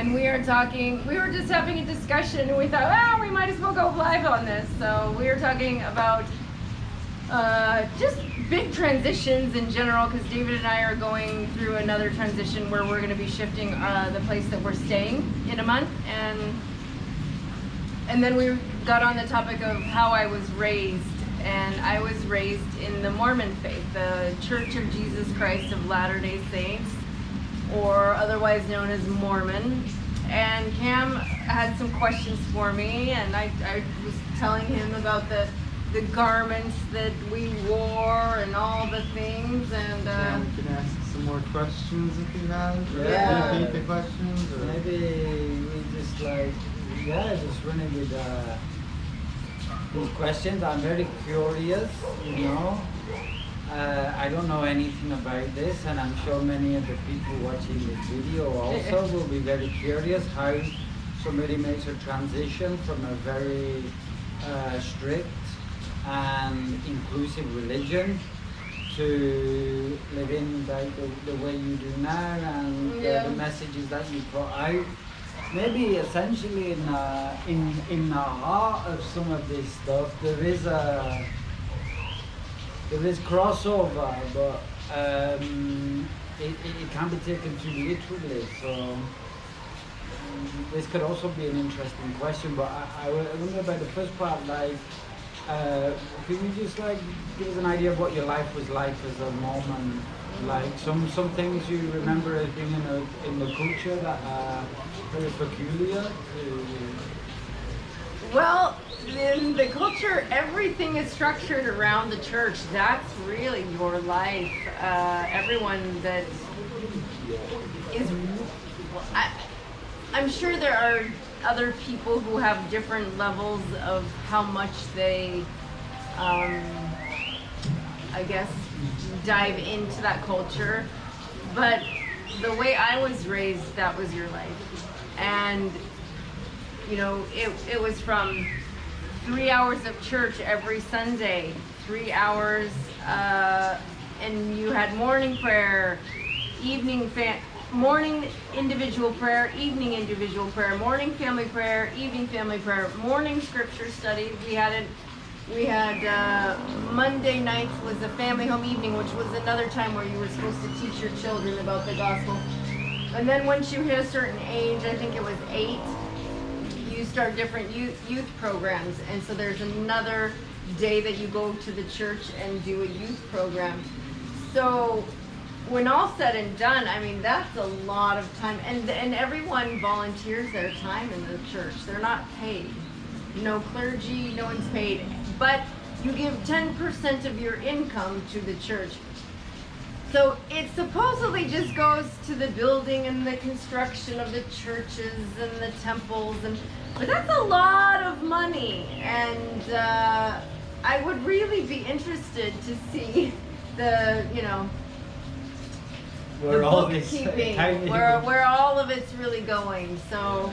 and we were just having a discussion, and we thought, we might as well go live on this. So we were talking about just big transitions in general, because David and I are going through another transition where we're going to be shifting the place that we're staying in a month, and then we got on the topic of how I was raised, and I was raised in the Mormon faith, the Church of Jesus Christ of Latter-day Saints, or otherwise known as Mormon. And Cam had some questions for me, and I was telling him about the garments that we wore and all the things, and we can ask some more questions if you have. Yeah. Repeat the questions. Or? Maybe we just just running with these questions. I'm very curious, I don't know anything about this, and I'm sure many of the people watching this video also will be very curious how somebody makes a transition from a very strict and inclusive religion to living like the way you do now, and the messages that you put out. Maybe essentially in the heart of some of this stuff there is crossover, but it can be taken too literally. So this could also be an interesting question. But I wonder about the first part. Can you just give us an idea of what your life was like as a Mormon? Like some things you remember as being in the culture that are very peculiar. Well, in the culture, everything is structured around the church. That's really your life. Everyone that is, I'm sure there are other people who have different levels of how much they, dive into that culture. But the way I was raised, that was your life. And it was from 3 hours of church every Sunday, 3 hours, and you had morning prayer, morning individual prayer, evening individual prayer, morning family prayer, evening family prayer, morning scripture study. We had Monday nights was a family home evening, which was another time where you were supposed to teach your children about the gospel. And then once you hit a certain age, I think it was 8, you start different youth programs. And so there's another day that you go to the church and do a youth program. So when all said and done, that's a lot of time. And everyone volunteers their time in the church. They're not paid. No clergy, no one's paid. But you give 10% of your income to the church. So it supposedly just goes to the building and the construction of the churches and the temples, but that's a lot of money, and I would really be interested to see where the all bookkeeping, where all of it's really going. So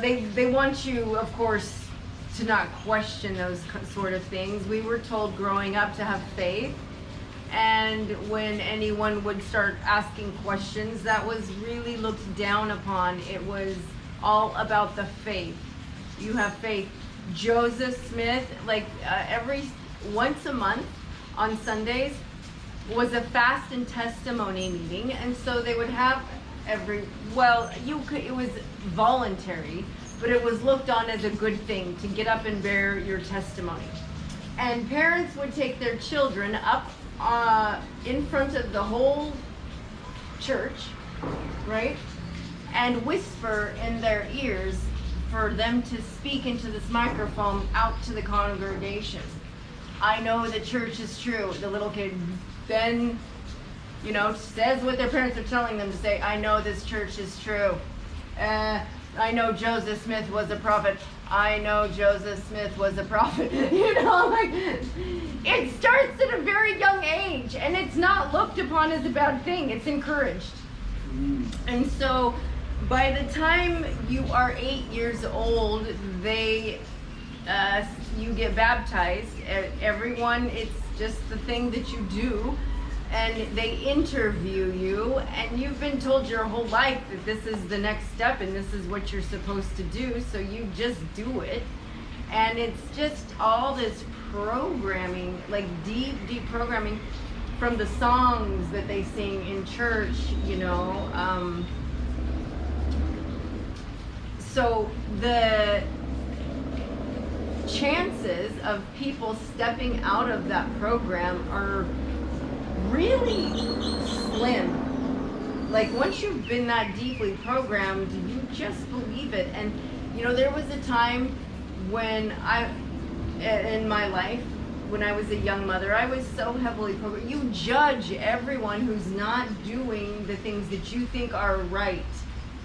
they want you, of course, to not question those sort of things. We were told growing up to have faith. And when anyone would start asking questions, that was really looked down upon. It was all about the faith. You have faith. Joseph Smith, once a month on Sundays, was a fast and testimony meeting, and so they would have it was voluntary, but it was looked on as a good thing to get up and bear your testimony. And parents would take their children up in front of the whole church, right? And whisper in their ears for them to speak into this microphone out to the congregation. I know the church is true. The little kid then, says what their parents are telling them to say. I know this church is true. I know Joseph Smith was a prophet. I know Joseph Smith was a prophet. It starts at a very young age, and it's not looked upon as a bad thing. It's encouraged. And so by the time you are 8 years old, you get baptized. Everyone, it's just the thing that you do. and they interview you, and you've been told your whole life that this is the next step and this is what you're supposed to do, so you just do it. And it's just all this programming, like deep programming from the songs that they sing in church, you know. So the chances of people stepping out of that program are really slim. Like once you've been that deeply programmed, you just believe it. And you know, there was a time when in my life, when I was a young mother, I was so heavily programmed. You judge everyone who's not doing the things that you think are right.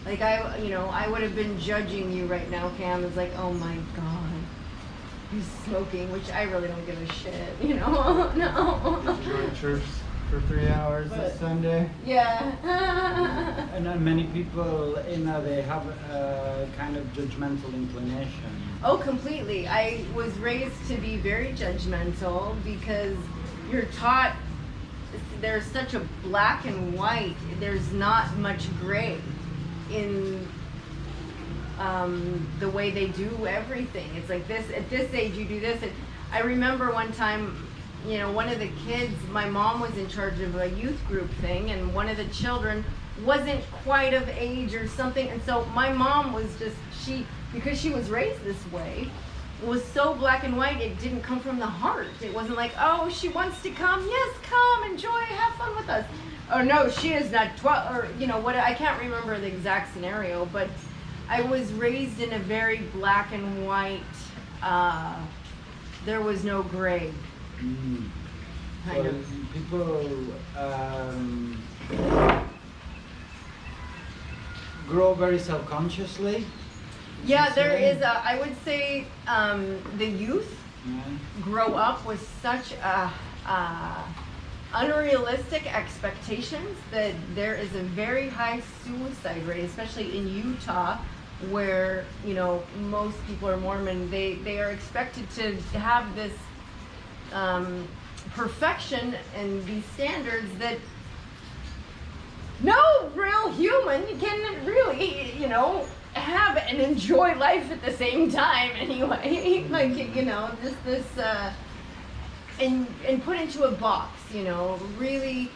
Like I would have been judging you right now, Cam. It's like, oh my God, he's smoking, which I really don't give a shit, you know. No. Enjoy church for 3 hours this Sunday. Yeah. And many people, you know, they have a kind of judgmental inclination. Oh, completely. I was raised to be very judgmental because you're taught there's such a black and white. There's not much gray in the way they do everything. It's like this, at this age you do this. And I remember one time, you know, one of the kids, my mom was in charge of a youth group thing, and one of the children wasn't quite of age or something, and so my mom was just, because she was raised this way, was so black and white, it didn't come from the heart. It wasn't like, oh, she wants to come, yes, come, enjoy, have fun with us. Oh no, she is not 12, or you know what, I can't remember the exact scenario, but I was raised in a very black and white, there was no gray. Kind So of. people grow very self-consciously. Yeah, You there say? is I would say the youth grow up with such unrealistic expectations that there is a very high suicide rate, especially in Utah, where, you know, most people are Mormon. They are expected to have this perfection and these standards that no real human can really, you know, have and enjoy life at the same time anyway. Like, you know, this and put into a box, you know, really.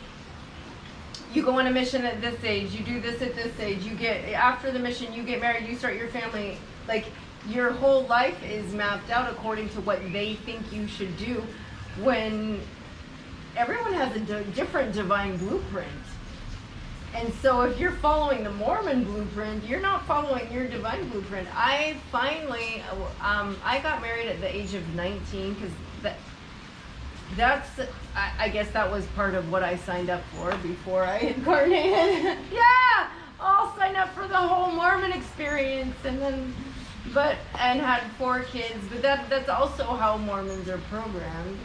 You go on a mission at this age, you do this at this age, you get, after the mission, you get married, you start your family. Like, your whole life is mapped out according to what they think you should do, when everyone has a different divine blueprint. And so if you're following the Mormon blueprint, you're not following your divine blueprint. I finally, I got married at the age of 19, because I guess that was part of what I signed up for before I incarnated. Yeah, I'll sign up for the whole Mormon experience, and then, and had 4 kids. But that's also how Mormons are programmed.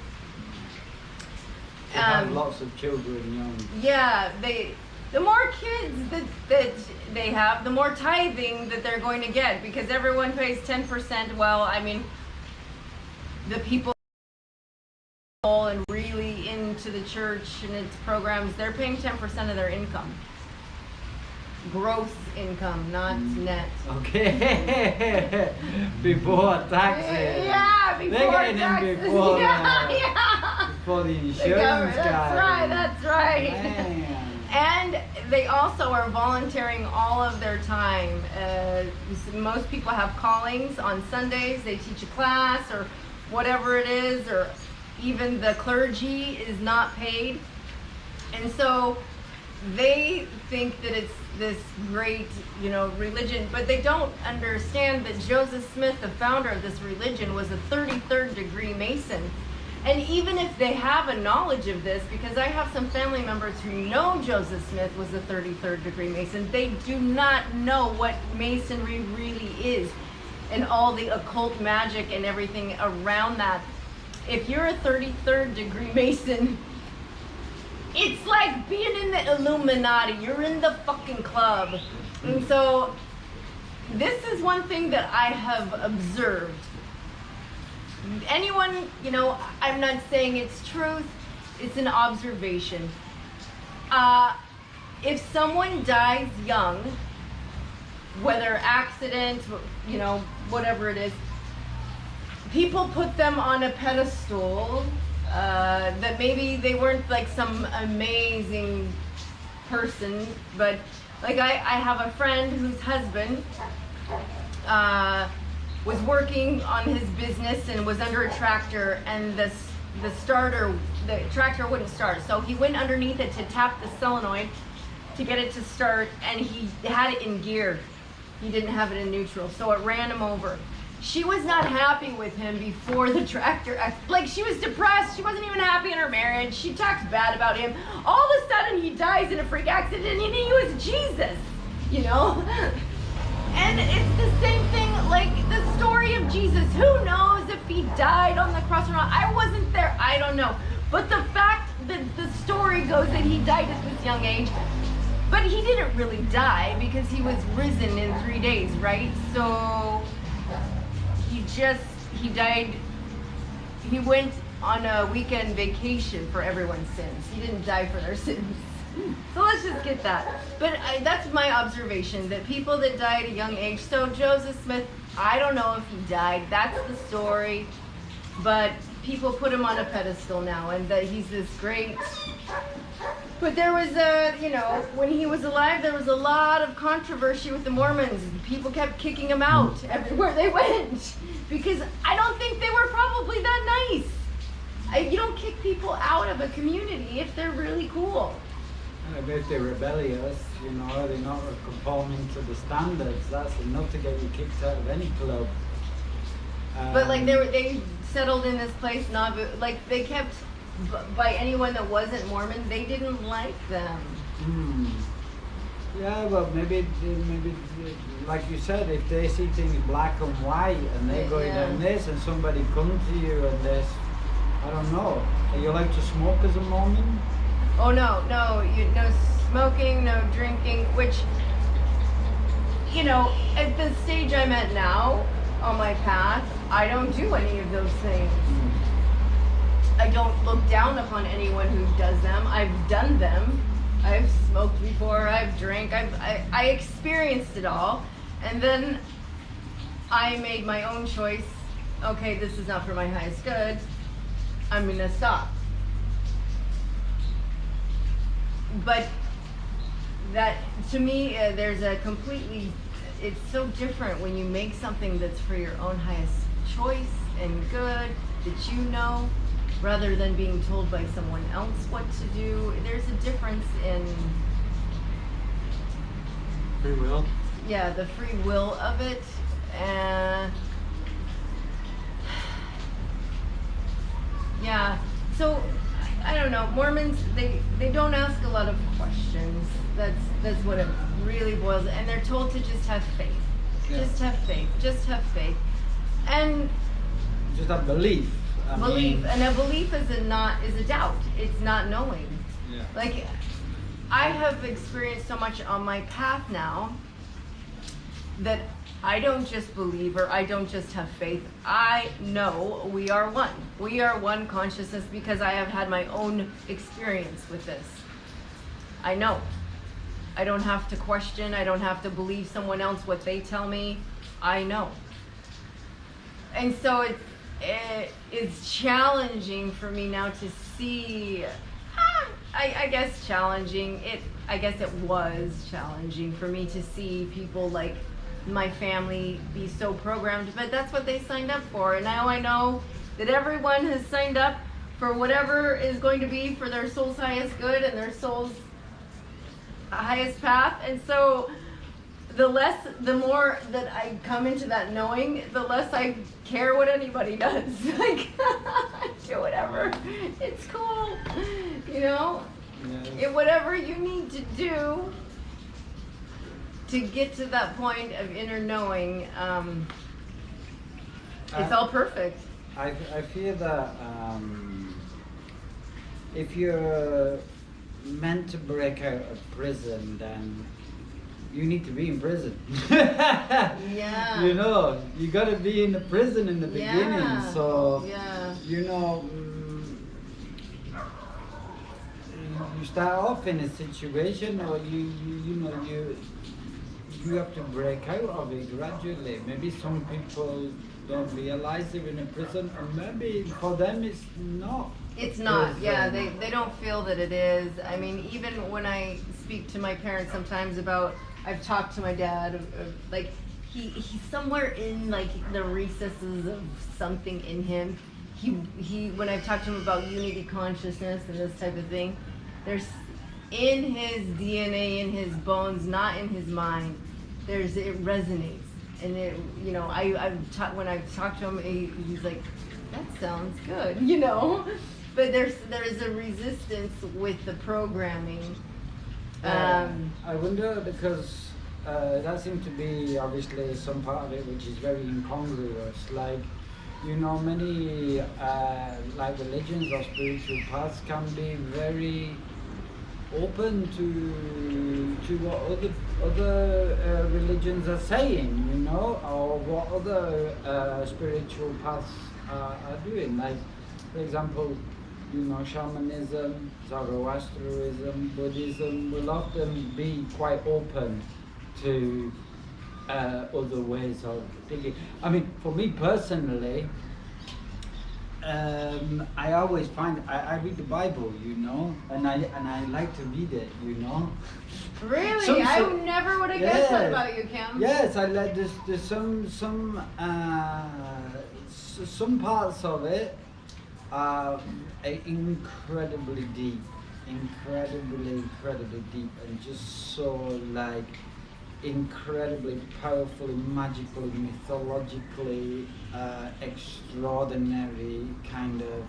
They have lots of children young. Yeah, the more kids that they have, the more tithing that they're going to get, because everyone pays 10%. Well, I mean, the people and really into the church and its programs, they're paying 10% of their income. Gross income, not net. Okay. Before taxes. Yeah, before They're getting taxes. in before, Yeah. before the insurance guy. That's right. Man. And they also are volunteering all of their time. Most people have callings on Sundays. They teach a class or whatever it is, or even the clergy is not paid. And so they think that it's this great, you know, religion, but they don't understand that Joseph Smith, the founder of this religion, was a 33rd degree Mason. And even if they have a knowledge of this, because I have some family members who know Joseph Smith was a 33rd degree Mason, they do not know what Masonry really is and all the occult magic and everything around that. If you're a 33rd degree Mason, it's like being in the Illuminati. You're in the fucking club. And so this is one thing that I have observed. Anyone, you know, I'm not saying it's truth, it's an observation. If someone dies young, whether accident, you know, whatever it is, people put them on a pedestal that maybe they weren't like some amazing person, but like I have a friend whose husband was working on his business and was under a tractor, and the tractor wouldn't start, so he went underneath it to tap the solenoid to get it to start, and he had it in gear. He didn't have it in neutral, so it ran him over. She was not happy with him before the tractor, like she was depressed. She wasn't even happy in her marriage. She talks bad about him. All of a sudden he dies in a freak accident, and he was Jesus, you know? And it's the same thing, like the story of Jesus. Who knows if he died on the cross or not? I wasn't there, I don't know. But the fact that the story goes that he died at this young age, but he didn't really die because he was risen in 3 days, right? So he died, he went on a weekend vacation for everyone's sins. He didn't die for their sins. So let's just get that. But that's my observation, that people that die at a young age. So Joseph Smith, I don't know if he died. That's the story. But people put him on a pedestal now, and that he's this great. But there was you know, when he was alive, there was a lot of controversy with the Mormons. People kept kicking him out everywhere they went because I don't think they were probably that nice. You don't kick people out of a community if they're really cool. And if they're rebellious, you know, they're not conforming to the standards, that's enough to get you kicked out of any club. But like they settled in this place, not like they kept by anyone that wasn't Mormon, they didn't like them. Yeah, well, maybe, like you said, if they see things black and white and they're going on this, and somebody comes to you and this, I don't know. Are you allowed to smoke as a Mormon? Oh no, no smoking, no drinking. Which, you know, at the stage I'm at now on my path, I don't do any of those things. I don't look down upon anyone who does them. I've done them. I've smoked before. I've drank. I experienced it all, and then I made my own choice. Okay, this is not for my highest good. I'm gonna stop. But that, to me, there's a completely. It's so different when you make something that's for your own highest choice and good that you know, rather than being told by someone else what to do. There's a difference in Free will? yeah, the free will of it. Yeah, so I don't know. Mormons, they don't ask a lot of questions. That's what it really boils. And they're told to just have faith. Yeah. Just have faith. Just have faith. And Just a belief. I belief, mean, and a belief is a doubt. It's not knowing. yeah. Like, I have experienced so much on my path now that I don't just believe or I don't just have faith. I know we are one. We are one consciousness because I have had my own experience with this. I know. I don't have to question. I don't have to believe someone else what they tell me. I know. And so it's challenging for me now to see, I guess challenging, I guess it was challenging for me to see people like my family be so programmed, but that's what they signed up for. And now I know that everyone has signed up for whatever is going to be for their soul's highest good and their soul's highest path. And so the more that I come into that knowing, the less I care what anybody does. Like, do whatever. It's cool. You know? Whatever you need to do to get to that point of inner knowing, it's all perfect. I feel that if you're meant to break out of prison, then you need to be in prison. Yeah. You know, you got to be in the prison in the beginning. Yeah. So, Yeah. you know, you start off in a situation, or you have to break out of it gradually. Maybe some people don't realize they're in a prison, or maybe for them it's not. It's not, yeah, they don't feel that it is. I mean, even when I speak to my parents sometimes about, I've talked to my dad, like, he's somewhere in, like, the recesses of something in him. When I've talked to him about unity consciousness and this type of thing, there's, in his DNA, in his bones, not in his mind, it resonates. And it, you know, when I've talked to him, he's like, that sounds good, you know? But there's a resistance with the programming. I wonder, because that seems to be obviously some part of it which is very incongruous. Like, you know, many like religions or spiritual paths can be very open to what other religions are saying, you know, or what other spiritual paths are doing. Like, for example, you know, shamanism, Zoroastrianism, Buddhism will often be quite open to other ways of thinking. I mean, for me personally, I always find I read the Bible, you know, and I like to read it, you know. Really? I never would have guessed that about you, Kim. Yes, I like there's some parts of it are incredibly deep, incredibly deep, and just so like incredibly powerfully, magically, mythologically extraordinary kind of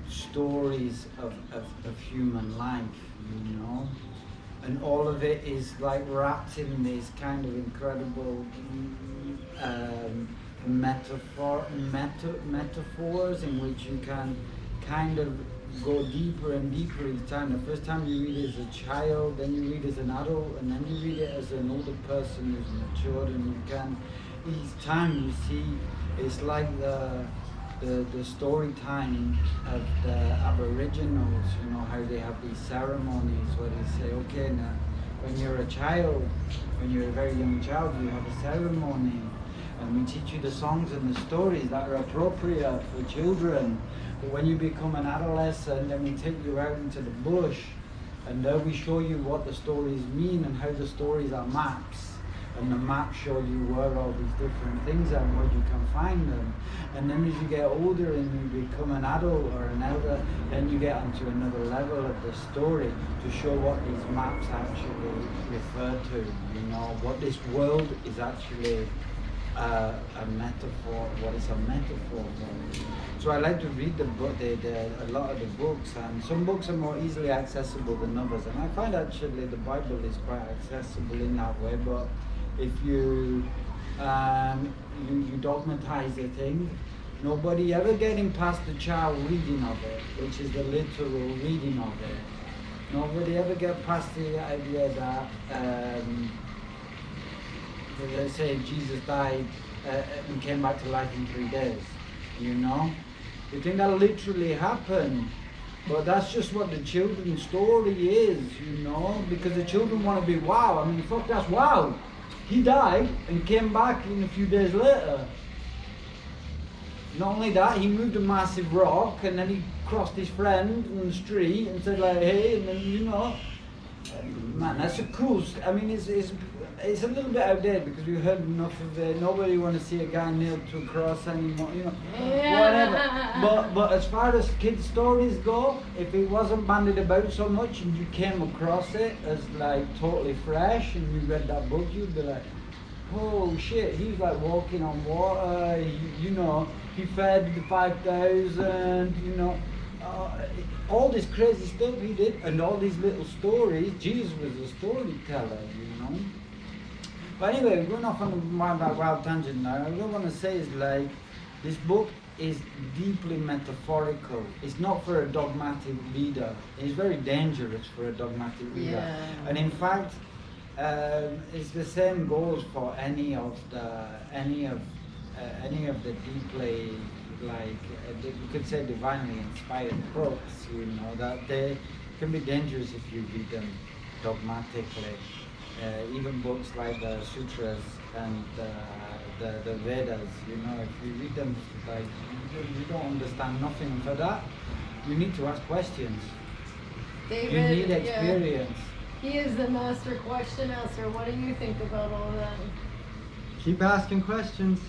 stories of human life, you know, and all of it is like wrapped in these kind of incredible metaphors in which you can kind of go deeper and deeper each time. The first time you read it as a child, then you read it as an adult, and then you read it as an older person who's matured, and you can, each time you see, it's like the story time of the Aboriginals, you know, how they have these ceremonies where they say, okay, now, when you're a child, when you're a very young child, you have a ceremony, and we teach you the songs and the stories that are appropriate for children. But when you become an adolescent, then we take you out into the bush, and there we show you what the stories mean and how the stories are maps. And the maps show you where all these different things are and where you can find them. And then as you get older and you become an adult or an elder, then you get onto another level of the story to show what these maps actually refer to, you know, what this world is actually a metaphor, what is a metaphor for. So I like to read the book, a lot of the books, and some books are more easily accessible than others, and I find actually the Bible is quite accessible in that way. But if you dogmatize a thing, nobody ever getting past the child reading of it, which is the literal reading of it. Nobody ever get past the idea that they say Jesus died and came back to life in 3 days, you know? You think that literally happened, but that's just what the children's story is, you know? Because the children want to be wow. I mean, fuck, that's wow. He died and came back in a few days later. Not only that, he moved a massive rock, and then he crossed his friend in the street and said like, hey, and then, you know, man, that's a cool, I mean, it's a little bit outdated because we've heard enough of it. Nobody want to see a guy nailed to a cross anymore, you know, whatever. But as far as kids' stories go, if it wasn't bandied about so much and you came across it as like totally fresh and you read that book, you'd be like, oh shit, he's like walking on water, you know, he fed the 5,000, you know. All this crazy stuff he did, and all these little stories. Jesus was a storyteller, you know. But anyway, we're going off on a wild tangent now. What I want to say is like, this book is deeply metaphorical. It's not for a dogmatic reader. It's very dangerous for a dogmatic reader. Yeah. And in fact, it's the same goes for any of the deeply you could say divinely inspired books, you know, that they can be dangerous if you read them dogmatically. Even books like the sutras and the Vedas, you know, if you read them like you don't understand nothing. For that, you need to ask questions. David, You need experience. Yeah. He is the master question asker. What do you think about all that? Keep asking questions.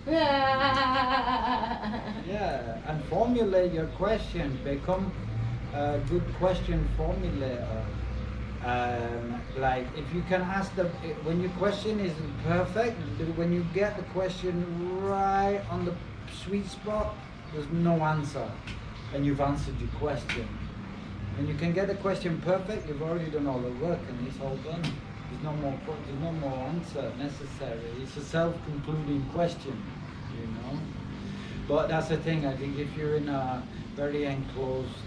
Yeah, and formulate your question. Become a good question formulator. Like if you can ask when your question isn't perfect, when you get the question right on the sweet spot, there's no answer, and you've answered your question. When you can get the question perfect, you've already done all the work, and it's all done. There's no more answer necessary. It's a self-concluding question, you know. But that's the thing. I think if you're in a very enclosed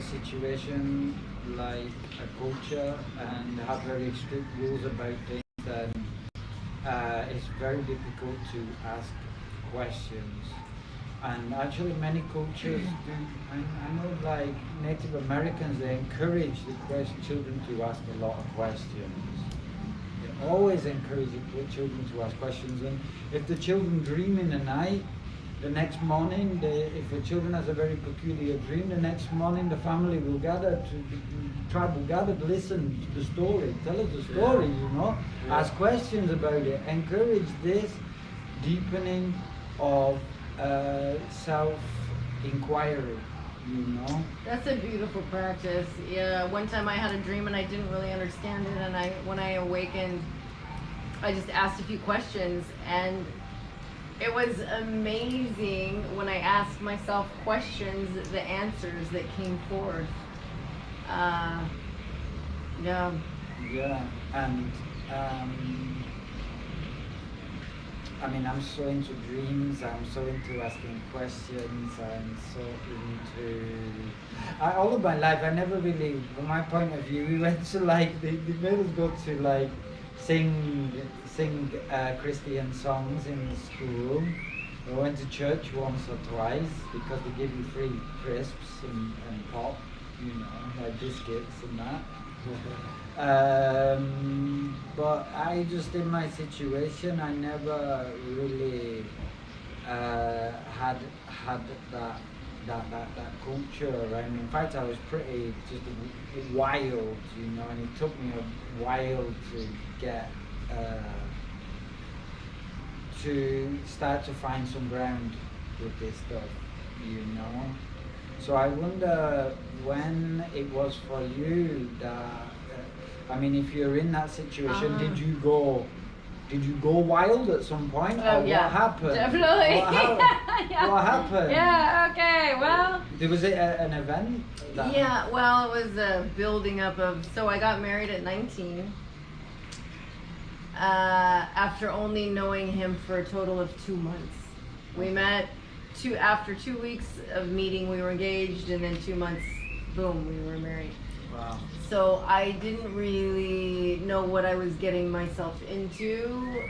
situation like a culture and have very strict rules about things, then it's very difficult to ask questions. And actually many cultures do, I know like Native Americans, they encourage the children to ask a lot of questions. They always encourage the children to ask questions, and if the children dream in the night, the next morning, if the children has a very peculiar dream, the next morning the family will gather, the tribe will gather to listen to the story, tell us the story, you know, ask questions about it, encourage this deepening of self-inquiry, you know. That's a beautiful practice. Yeah, one time I had a dream and I didn't really understand it, and when I awakened, I just asked a few questions, and it was amazing when I asked myself questions, the answers that came forth. Yeah. Yeah, and I mean, I'm so into dreams, I'm so into asking questions, I'm so into... all of my life, I never really, from my point of view, we went to like, they made us go to like, sing Christian songs in school. We went to church once or twice because they give you free crisps and pop, you know, like biscuits and that. But I just, in my situation, I never really had that culture. I mean, in fact, I was pretty just wild, you know, and it took me a while to get to start to find some ground with this stuff, you know. So I wonder when it was for you that, I mean, if you're in that situation, did you go wild at some point? Oh, or yeah, what happened? definitely. Yeah. What happened? Yeah, okay, well. Was it an event? Yeah, well, it was a building up of, so I got married at 19. After only knowing him for a total of 2 months. We met after 2 weeks of meeting, we were engaged, and then 2 months, boom, we were married. Wow. So I didn't really know what I was getting myself into.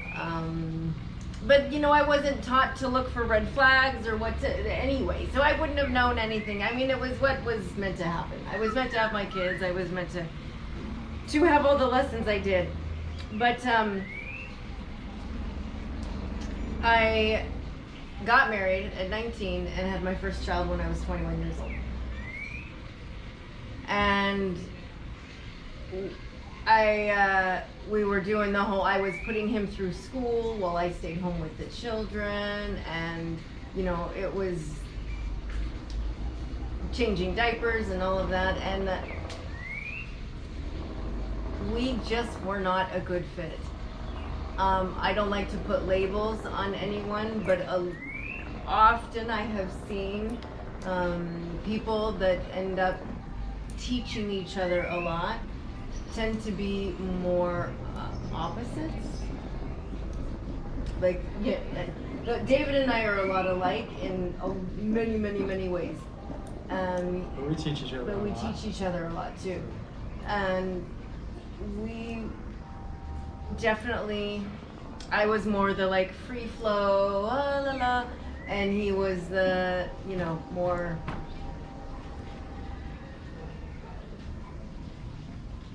But you know, I wasn't taught to look for red flags or what to, anyway, so I wouldn't have known anything. I mean, it was what was meant to happen. I was meant to have my kids. I was meant to have all the lessons I did. But I got married at 19 and had my first child when I was 21 years old. And we were doing the whole, I was putting him through school while I stayed home with the children, and you know, it was changing diapers and all of that, and we just were not a good fit. I don't like to put labels on anyone, but often I have seen people that end up teaching each other a lot tend to be more opposites. Like, yeah, David and I are a lot alike in many ways. But we teach each other. But we teach each other a lot too, and we definitely I was more the like free flow, la la la, and he was the, you know, more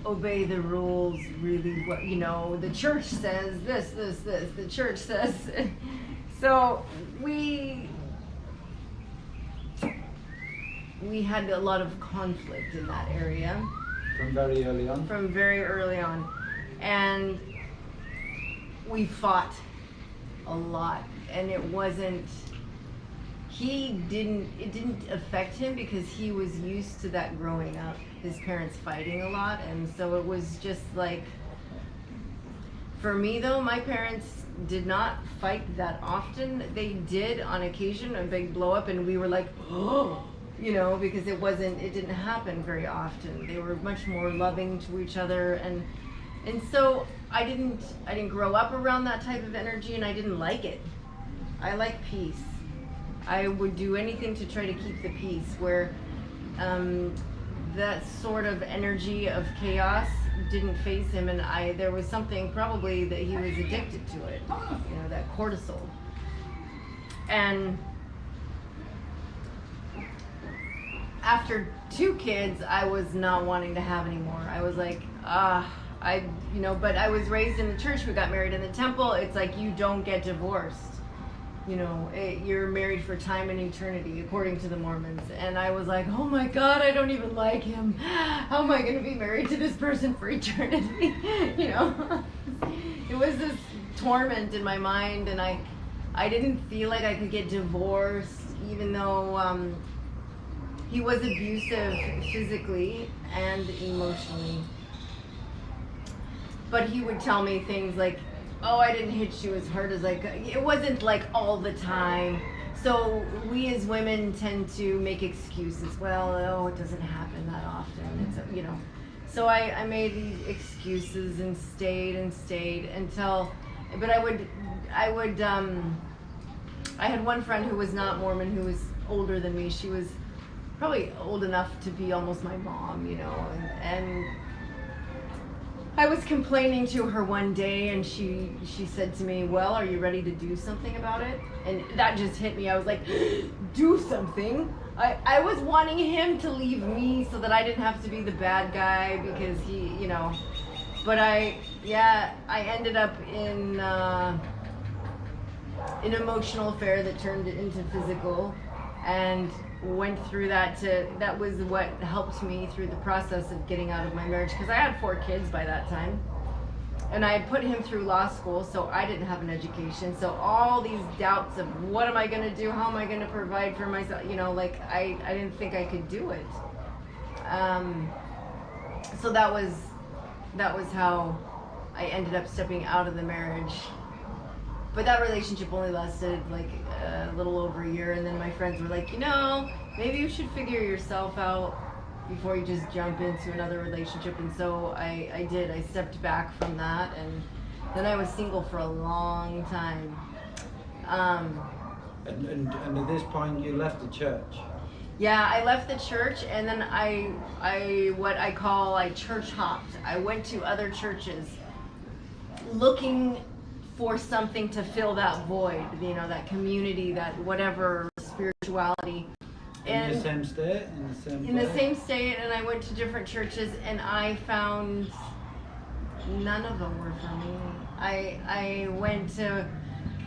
obey the rules, really, what, you know, the church says this, the church says. So we had a lot of conflict in that area. From very early on? From very early on. And we fought a lot, and it didn't affect him because he was used to that growing up, his parents fighting a lot, and so it was just like, for me though, my parents did not fight that often. They did on occasion, a big blow up, and we were like, oh, you know, because it didn't happen very often. They were much more loving to each other, and so I didn't grow up around that type of energy, and I didn't like it. I like peace. I would do anything to try to keep the peace, where that sort of energy of chaos didn't faze him, and there was something probably that he was addicted to it, you know, that cortisol. And after 2 kids, I was not wanting to have any more. I was like, you know, but I was raised in the church. We got married in the temple. It's like, you don't get divorced. You know, you're married for time and eternity, according to the Mormons. And I was like, oh my God, I don't even like him. How am I going to be married to this person for eternity? You know, it was this torment in my mind, and I didn't feel like I could get divorced, even though he was abusive physically and emotionally. But he would tell me things like, oh, I didn't hit you as hard as I could. It wasn't like all the time. So we as women tend to make excuses. Well, oh, it doesn't happen that often. It's, you know. So I made these excuses and stayed until, but I had one friend who was not Mormon, who was older than me. She was probably old enough to be almost my mom, you know, and I was complaining to her one day, and she said to me, well, are you ready to do something about it? And that just hit me. I was like, do something? I was wanting him to leave me so that I didn't have to be the bad guy, because he, you know, but I ended up in an emotional affair that turned into physical, and went through that was what helped me through the process of getting out of my marriage, because I had 4 kids by that time, and I had put him through law school, so I didn't have an education. So all these doubts of what am I going to do, how am I going to provide for myself, you know, like I didn't think I could do it. So that was how I ended up stepping out of the marriage. But that relationship only lasted like a little over a year, and then my friends were like, you know, maybe you should figure yourself out before you just jump into another relationship. And so I did. I stepped back from that, and then I was single for a long time. And at this point, you left the church. Yeah, I left the church, and then I church hopped. I went to other churches looking for something to fill that void, you know, that community, that whatever spirituality. In the same state? In the same state, and I went to different churches, and I found none of them were for me. I went to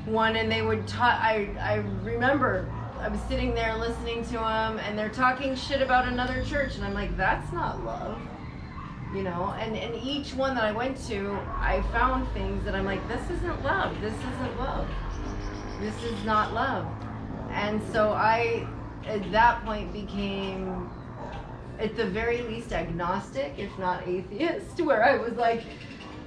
one, and they would talk. I remember I was sitting there listening to them, and they're talking shit about another church, and I'm like, that's not love. You know, and each one that I went to, I found things that I'm like, this isn't love. This isn't love. This is not love. And so I, at that point, became, at the very least, agnostic, if not atheist, where I was like,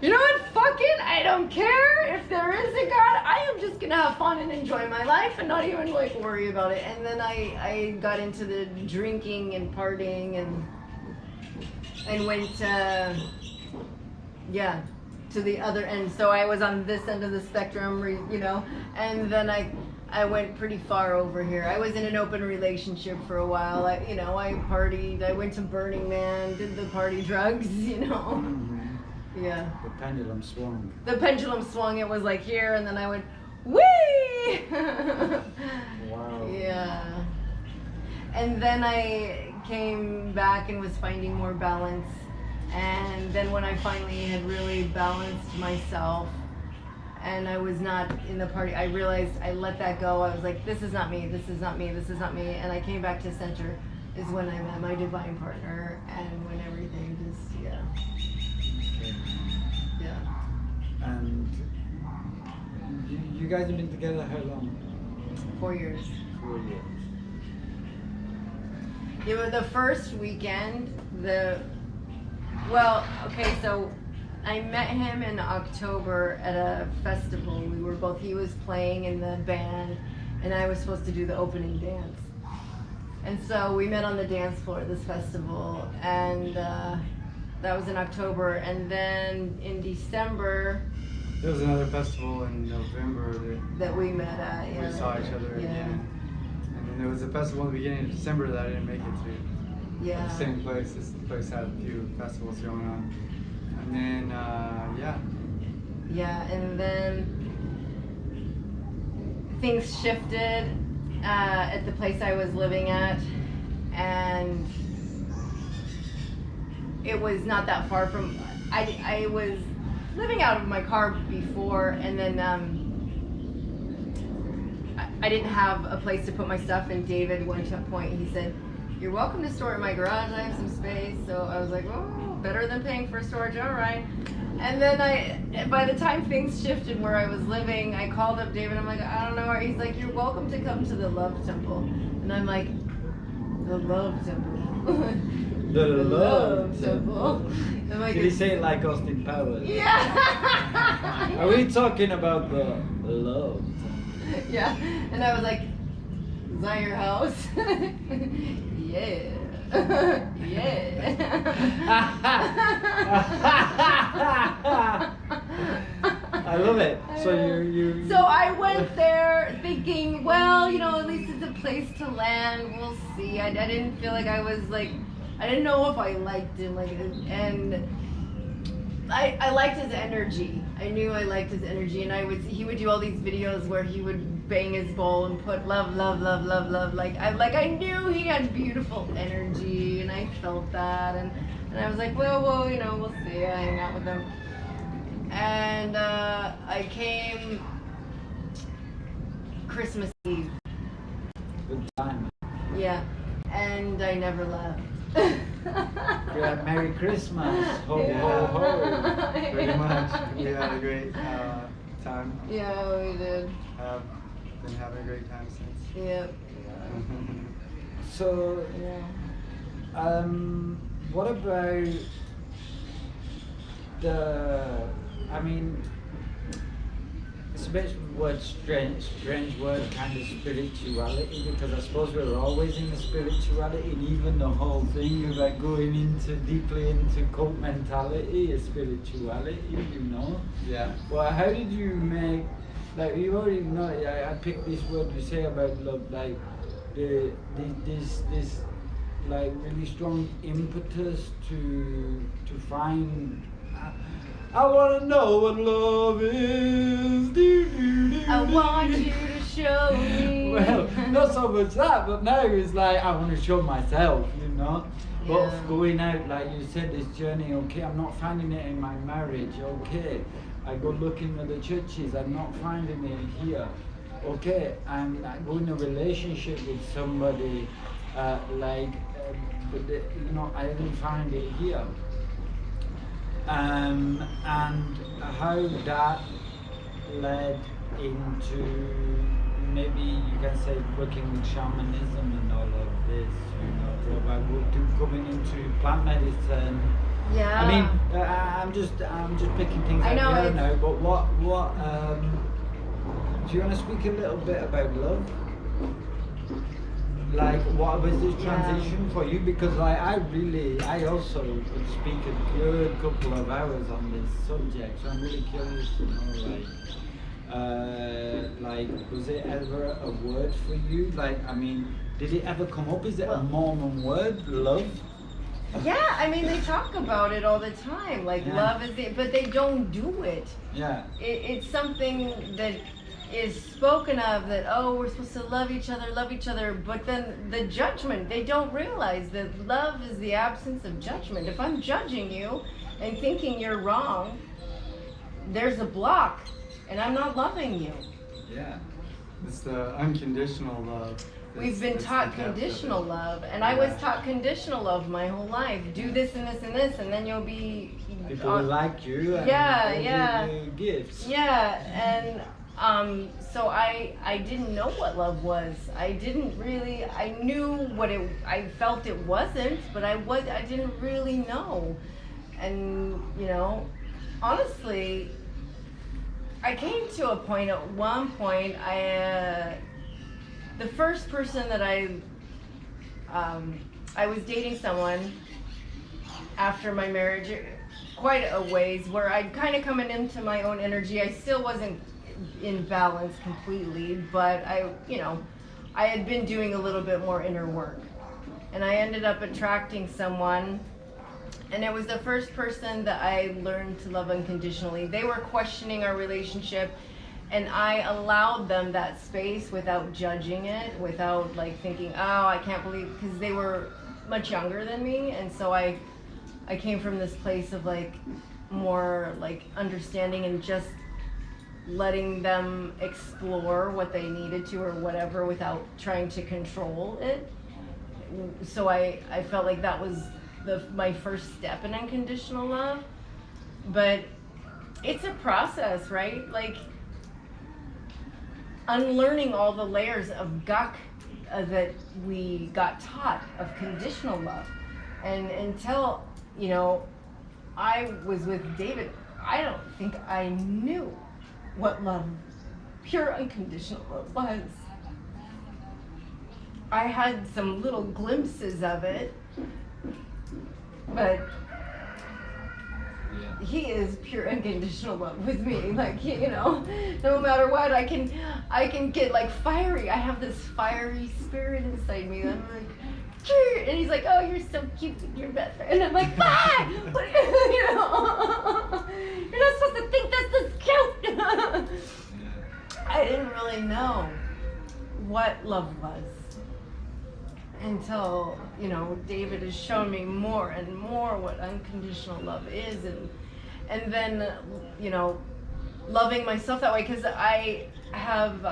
you know what, fuck it, I don't care. If there is a God, I am just going to have fun and enjoy my life and not even, like, worry about it. And then I got into the drinking and partying and went to the other end. So I was on this end of the spectrum, you know, and then I went pretty far over here. I was in an open relationship for a while. I partied. I went to Burning Man, did the party drugs, you know. Yeah. The pendulum swung. The pendulum swung. It was like here, and then I went, whee! Wow. Yeah. And then I came back and was finding more balance. And then when I finally had really balanced myself and I was not in the party, I realized I let that go. I was like, this is not me, this is not me, this is not me. And I came back to center is when I met my divine partner and when everything just, yeah. Okay. Yeah. And you guys have been together how long? 4 years. 4 years. It was the first weekend, so I met him in October at a festival. He was playing in the band and I was supposed to do the opening dance. And so we met on the dance floor at this festival and that was in October. And then in December, There was another festival in November that we met at. that we saw each other again. And then there was a festival in the beginning of December that I didn't make it to. Yeah. The same place. This place had a few festivals going on. And then, Yeah, and then things shifted at the place I was living at, and it was not that far from. I was living out of my car before, and then I didn't have a place to put my stuff. And David went to a point. He said, "You're welcome to store it in my garage. I have some space." So I was like, "Oh, better than paying for storage. All right." And then by the time things shifted where I was living, I called up David. I'm like, I don't know where. He's like, "You're welcome to come to the Love Temple." And I'm like, "The Love Temple." The Love Temple. I'm like, Did he say it like Austin Powers? yeah. Are we talking about the love? Yeah. And I was like, "Is that your house?" Yeah. Yeah. I love it. So you. So I went there thinking, well, at least it's a place to land. We'll see. I didn't feel like I was like, I didn't know if I liked him, and I liked his energy. I knew I liked his energy, and he would do all these videos where he would bang his bowl and put love, love, love, love, love. I knew he had beautiful energy, and I felt that, and I was like, well, we'll see. I hang out with him, and I came Christmas Eve. Good time. Yeah, and I never left. Yeah, Merry Christmas. Ho Yeah. ho ho. Pretty much. We had a great time. Yeah, we did. Been having a great time since. Yep. So, Yeah. what about it's a bit strange word, kind of spirituality, because I suppose we're always in the spirituality, and even the whole thing of like going deeply into cult mentality is spirituality, Yeah. Well, how did you make, like, you already know, I picked this word you say about love, like, this like really strong impetus to find, I want to know what love is. I want you to show me. Well, not so much that, but now it's like I want to show myself, But Yeah. going out, like you said, this journey, okay, I'm not finding it in my marriage, okay. I go looking at the churches, I'm not finding it here. Okay, I go in a relationship with somebody, but I didn't find it here. And how that led into, maybe you can say, working with shamanism and all of this, to coming into plant medicine. Yeah. I mean, I'm just picking things I out know, here it's- now. But what do you want to speak a little bit about love? Like, what was this transition for you? Because I also could speak a good couple of hours on this subject. So I'm really curious to know, was it ever a word for you? Like, I mean, did it ever come up? Is it a Mormon word, love? Yeah, I mean, they talk about it all the time, like Yeah. love is the, but they don't do it. Yeah. It's something that is spoken of, that, oh, we're supposed to love each other, but then the judgment, they don't realize that love is the absence of judgment. If I'm judging you and thinking you're wrong, there's a block, and I'm not loving you. Yeah. It's the unconditional love. We've been taught conditional love, and I was taught conditional love my whole life. Do this and this and this, and then you'll be People will like you and Yeah, they'll yeah. give you gifts. Yeah, and so I didn't know what love was. I didn't really. I knew what it. I felt it wasn't, but I didn't really know. And you know, honestly, I came to a point. At one point, the first person that I was dating someone after my marriage, quite a ways, where I'd kind of coming into my own energy. I still wasn't in balance completely, but I had been doing a little bit more inner work, and I ended up attracting someone, and it was the first person that I learned to love unconditionally. They were questioning our relationship, and I allowed them that space without judging it, without like thinking, oh, I can't believe, because they were much younger than me, and so I came from this place of like more like understanding and just letting them explore what they needed to or whatever without trying to control it. So I felt like that was my first step in unconditional love. But it's a process, right? Like unlearning all the layers of guck that we got taught of conditional love. And until, I was with David, I don't think I knew what love, pure unconditional love was. I had some little glimpses of it, but he is pure unconditional love with me. Like, no matter what, I can get like fiery. I have this fiery spirit inside me. I'm like, and he's like, oh, you're so cute with your best friend. And I'm like, ah! What, you're not supposed to think that's this cute. I didn't really know what love was until, David has shown me more and more what unconditional love is. And then, loving myself that way, because I have,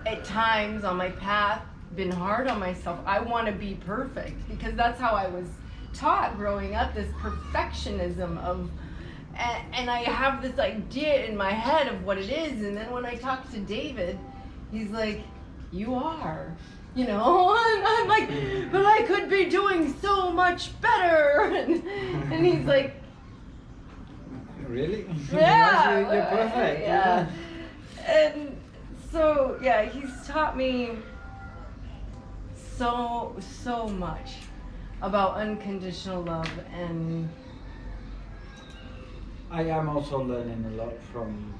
at times on my path, been hard on myself. I want to be perfect because that's how I was taught growing up, this perfectionism of, and I have this idea in my head of what it is, and then when I talk to David, he's like, you are, and I'm like, but I could be doing so much better, and he's like, really? yeah, You're perfect. yeah. And so he's taught me so much about unconditional love, and I am also learning a lot from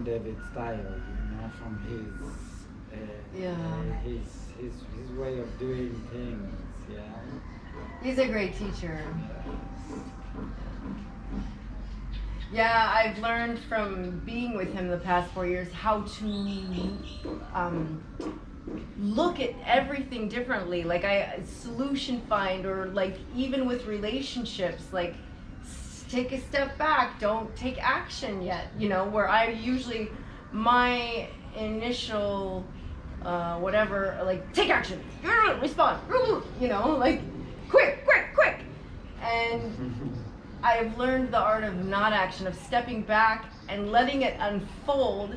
David's style, from his way of doing things. Yeah. he's a great teacher. Yeah, I've learned from being with him the past 4 years how to look at everything differently. Like I solution find, or like even with relationships, like take a step back, don't take action yet, where I usually, my initial whatever, like take action, respond, like quick, and I've learned the art of not action, of stepping back and letting it unfold.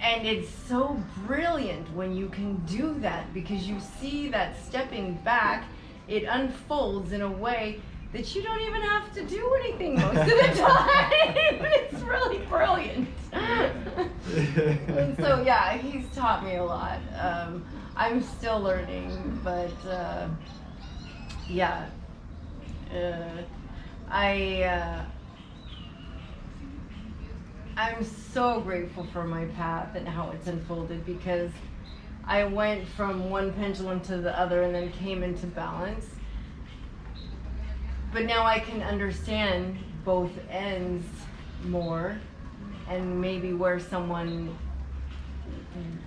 And it's so brilliant when you can do that, because you see that stepping back, it unfolds in a way that you don't even have to do anything most of the time. It's really brilliant. And so, he's taught me a lot. I'm still learning, but I'm so grateful for my path and how it's unfolded, because I went from one pendulum to the other and then came into balance. But now I can understand both ends more, and maybe where someone,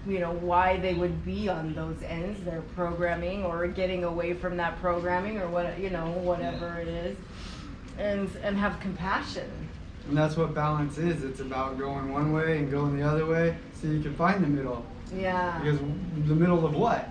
why they would be on those ends, their programming or getting away from that programming or whatever it is, and have compassion. And that's what balance is. It's about going one way and going the other way so you can find the middle. Yeah. Because the middle of what?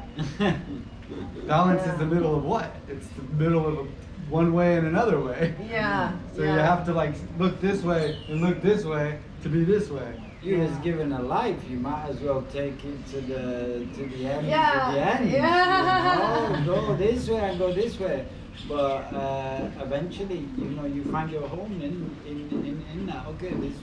Balance is the middle of what? It's the middle of one way and another way. Yeah. So you have to look this way and look this way to be this way. You was given a life, you might as well take it to the end. Yeah. To the end. Yeah. Go this way and go this way. But eventually, you find your home in that. Okay, this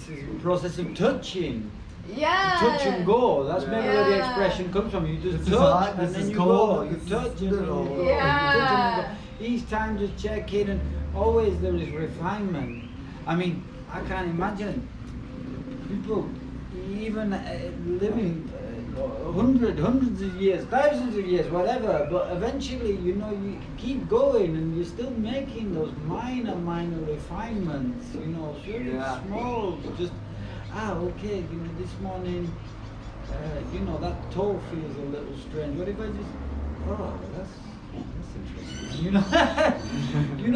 is a process of touching. Yeah. Touch and go. That's maybe where the expression comes from. You just touch and then you go. You touch and then you go. Yeah. You touch and then you go. Each time just check in, and always there is refinement. I mean, I can't imagine people even living hundreds of years, thousands of years, whatever, but eventually, you keep going and you're still making those minor refinements, very small, just, okay, this morning, that toe feels a little strange. What if I just, that's interesting.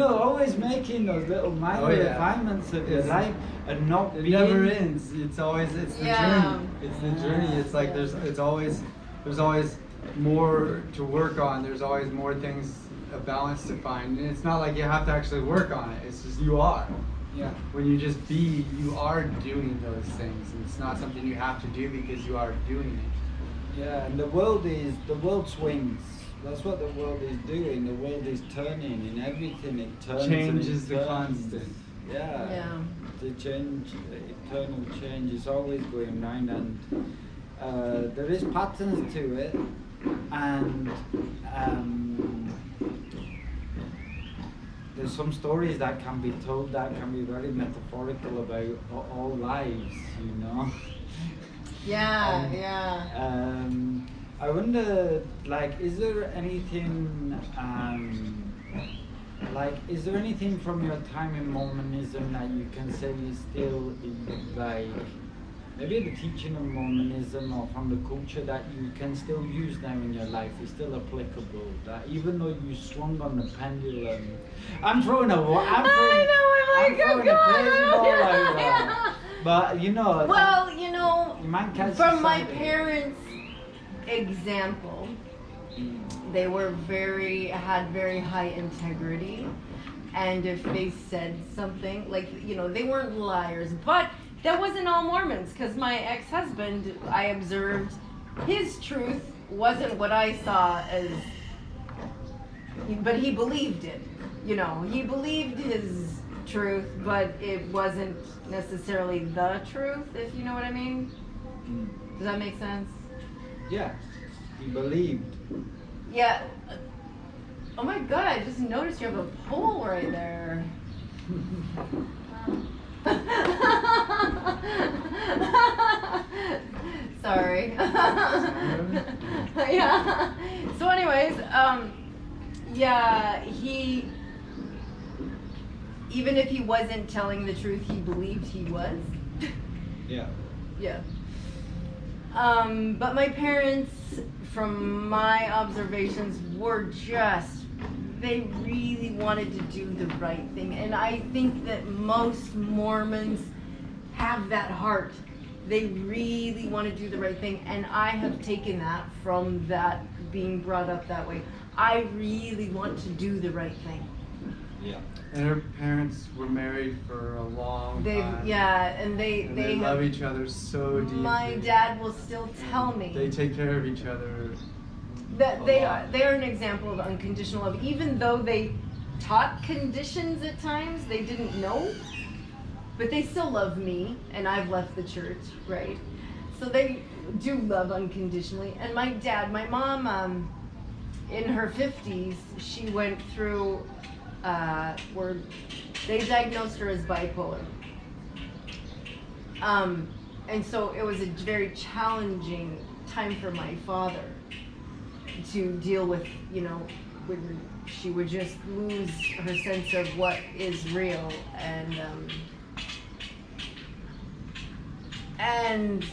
Always making those little minor refinements of your life and not It being... never ends. It's the journey. It's the journey. It's like there's always more to work on. There's always more things, a balance to find. And it's not like you have to actually work on it. It's just you are. Yeah. When you just be, you are doing those things. And it's not something you have to do because you are doing it. Yeah, and the world swings. That's what the world is doing. The world is turning, and everything it turns. Change and is the constant. Yeah. Yeah. The change, the eternal change is always going round, and there is patterns to it, and there's some stories that can be told that can be very metaphorical about all lives, Yeah. I wonder, is there anything, is there anything from your time in Mormonism that you can say is still, maybe the teaching of Mormonism or from the culture that you can still use now in your life is still applicable? That even though you swung on the pendulum, I'm throwing a crazy ball out there. But well, mankind from my society. parents' example, they had very high integrity, and if they said something, they weren't liars. But that wasn't all Mormons, because my ex-husband, I observed his truth wasn't what I saw as, but he believed it. He believed his truth, but it wasn't necessarily the truth, if you know what I mean. Does that make sense? Yeah, he believed. Yeah. Oh my God, I just noticed you have a pole right there. Sorry. Yeah. So anyways, he, even if he wasn't telling the truth, he believed he was. Yeah. Yeah. But my parents, from my observations, they really wanted to do the right thing. And I think that most Mormons have that heart. They really want to do the right thing. And I have taken that from that being brought up that way. I really want to do the right thing. Yeah. And her parents were married for a long time. Yeah, and they love each other so deeply. My dad will still tell me. They take care of each other. That they are an example of unconditional love. Even though they taught conditions at times, they didn't know, but they still love me, and I've left the church, right? So they do love unconditionally. And my mom, in her 50s, she went through, where they diagnosed her as bipolar. And so it was a very challenging time for my father to deal with, when she would just lose her sense of what is real, and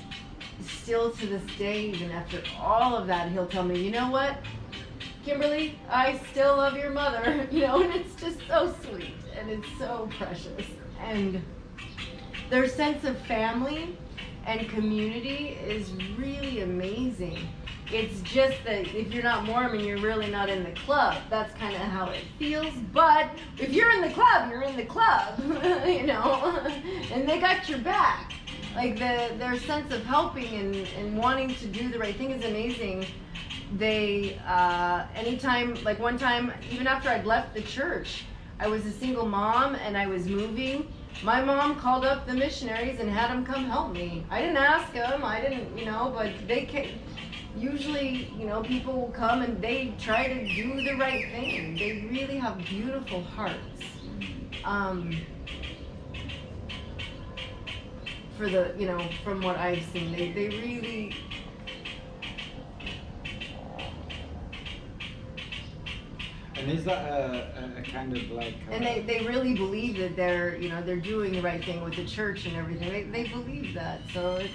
still to this day, even after all of that, he'll tell me, you know what, Kimberly, I still love your mother, and it's just so sweet, and it's so precious, and their sense of family and community is really amazing. It's just that if you're not Mormon, you're really not in the club. That's kind of how it feels. But if you're in the club, you're in the club, and they got your back. Like their sense of helping and wanting to do the right thing is amazing. They, anytime, like one time, even after I'd left the church, I was a single mom and I was moving. My mom called up the missionaries and had them come help me. I didn't ask them, but they came. Usually, people will come and they try to do the right thing. They really have beautiful hearts. For the, from what I've seen, they really. And is that a kind of like? And they really believe that they're doing the right thing with the church and everything. They believe that, so it's.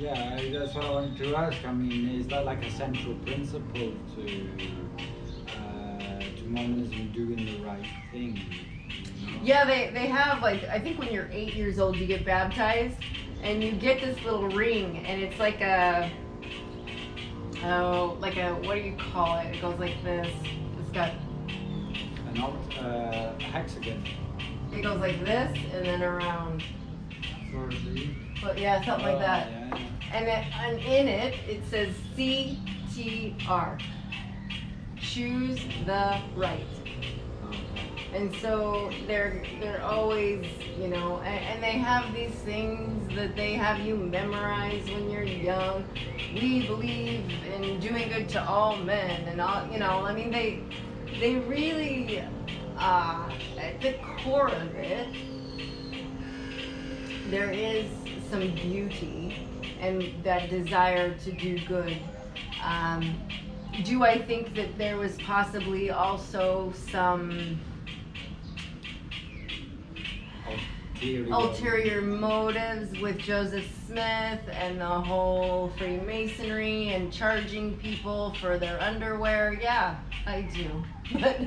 Yeah, that's what I wanted to ask. I mean, is that like a central principle to Mormonism, doing the right thing? Yeah, they have, like, I think when you're 8 years old, you get baptized, and you get this little ring, and it's like what do you call it? It goes like this. It's got a hexagon. It goes like this, and then around. But yeah, something like that. Yeah. And in it says CTR. Choose the right. And so they're always, and they have these things that they have you memorize when you're young. We believe in doing good to all men, and all, they really, at the core of it, there is some beauty and that desire to do good. Do I think that there was possibly also some ulterior motives with Joseph Smith and the whole Freemasonry and charging people for their underwear? Yeah, I do. But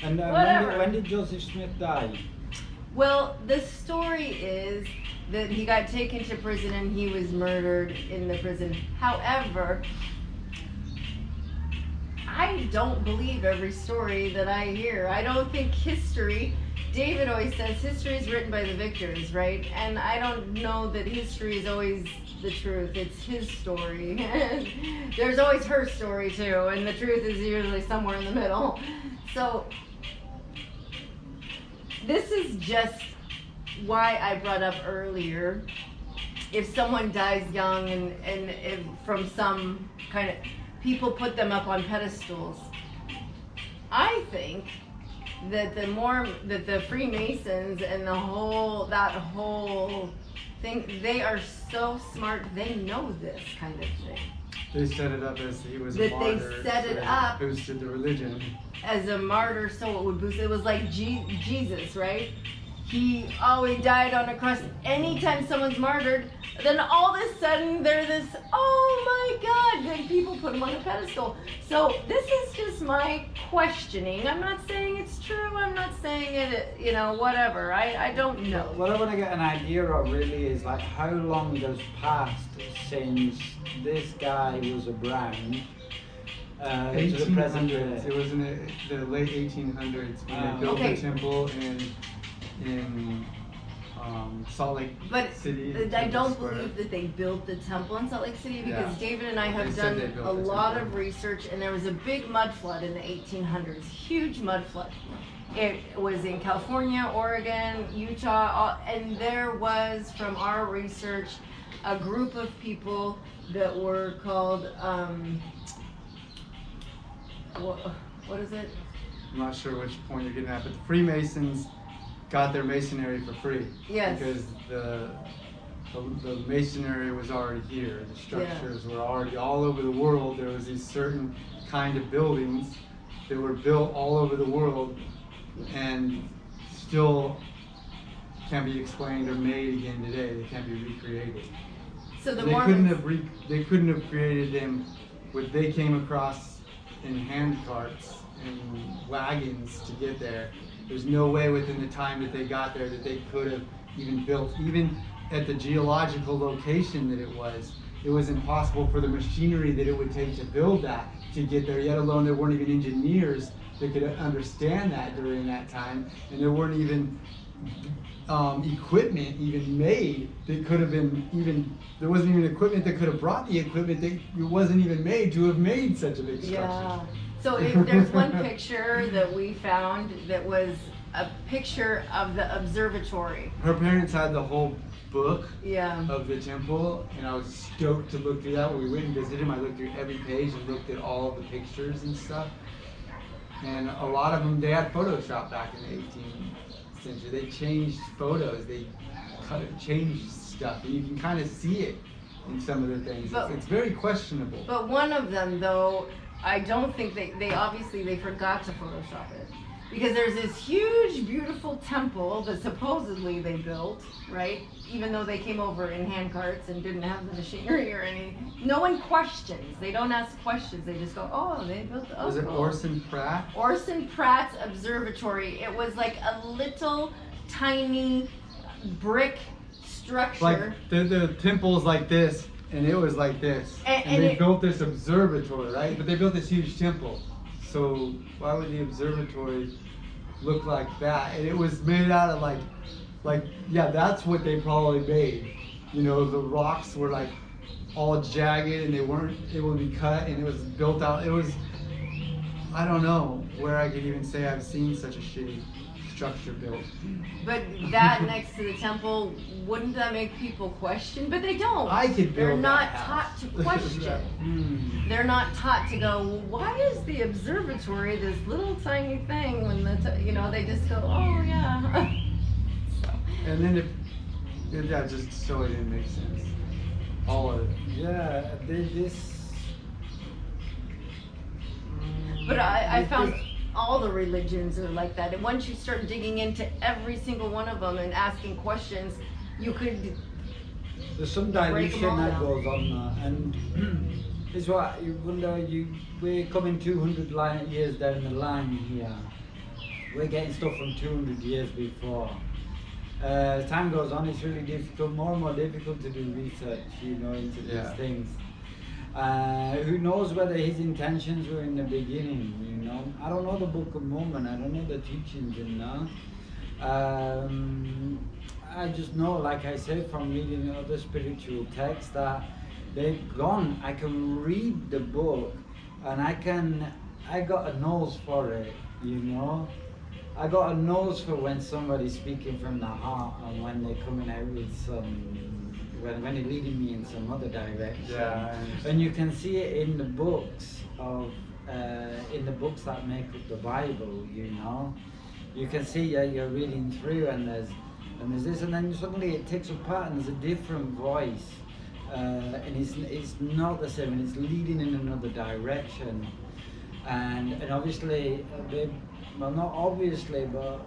And whatever. when did Joseph Smith die? Well, the story is that he got taken to prison and he was murdered in the prison. However, I don't believe every story that I hear. I don't think history, David always says history is written by the victors, right? And I don't know that history is always the truth. It's his story. There's always her story too, and the truth is usually somewhere in the middle. So this is just why I brought up earlier, if someone dies young and if from some kind of, people put them up on pedestals. I think that the Freemasons and that whole thing, they are so smart, they know this kind of thing. They set it up as he was a That martyr. they set it up boosted the religion. as a martyr, so it would boost. It was like Jesus, right? He always died on a cross. Anytime someone's martyred, then all of a sudden they're this, oh my God, then people put him on a pedestal. So this is just my questioning. I'm not saying it's true. I'm not saying it, whatever. I don't know. What I want to get an idea of really is like how long has passed since this guy was around to the present day. 1800s. It was in the late 1800s when they built Okay. the temple in Salt Lake City. But I don't believe that they built the temple in Salt Lake City, because Yeah. David and I have They said done they built a the lot temple. of research, and there was a big mud flood in the 1800s, huge mud flood. It was in California, Oregon, Utah, and there was, from our research, a group of people that were called, what is it? I'm not sure which point you're getting at, but the Freemasons got their masonry for free. Yes. Because the masonry was already here. The structures were already all over the world. There was these certain kind of buildings that were built all over the world and still can't be explained or made again today. They can't be recreated. So the they Mormons couldn't have created them what they came across in hand carts and wagons to get there. There's no way within the time that they got there that they could have even built, even at the geological location that it was impossible for the machinery that it would take to build that to get there, yet alone there weren't even engineers that could understand that during that time, and there weren't even equipment even made that could have been there wasn't even equipment that could have brought the equipment that it wasn't even made to have made such a big structure. Yeah. So if there's one picture that we found that was a picture of the observatory. Her parents had the whole book Yeah. of the temple, and I was stoked to look through that. When we went and visited him, I looked through every page and looked at all of the pictures and stuff. And a lot of them, they had Photoshop back in the 18th century. They changed photos, they changed stuff, and you can kind of see it in some of the things. It's very questionable. But one of them, though, I don't think they obviously they forgot to Photoshop it. Because there's this huge, beautiful temple that supposedly they built, right? Even though they came over in hand carts and didn't have the machinery or anything. No one questions. They don't ask questions. They just go, oh, they built the Was it Orson Pratt? Orson Pratt's observatory. It was like a little tiny brick structure. Like the temple's like this, and it was like this. And they built this observatory, right? But they built this huge temple. So why would the observatory look like that? And it was made out of like yeah, that's what they probably made. You know, the rocks were like all jagged and they weren't able to be cut, and it was built out. It was, I don't know where I could even say I've seen such a shitty structure built. But that next to the temple, wouldn't that make people question? But they don't. I could build They're not that taught house. to question. They're not taught to go, well, why is the observatory this little tiny thing when they just go, oh yeah. So. And then it just totally didn't make sense. All of it. Yeah, this. But I found all the religions are like that, and once you start digging into every single one of them and asking questions, you could. There's some dilution that goes on, and it's what you wonder. We're coming 200 years down the line here. We're getting stuff from 200 years before. As time goes on, it's really difficult, more and more difficult to do research, into these things. Who knows whether his intentions were in the beginning, I don't know the Book of Mormon, I don't know the teachings in there. I just know, like I said, from reading other spiritual texts, that they've gone. I can read the book and I got a nose for it, I got a nose for when somebody's speaking from the heart and when they're coming out with when they're leading me in some other direction. Yeah, and you can see it in the books in the books that make up the Bible. You can see you're reading through and there's this, and then suddenly it takes apart and there's a different voice, and it's not the same, and it's leading in another direction, and obviously well, not obviously, but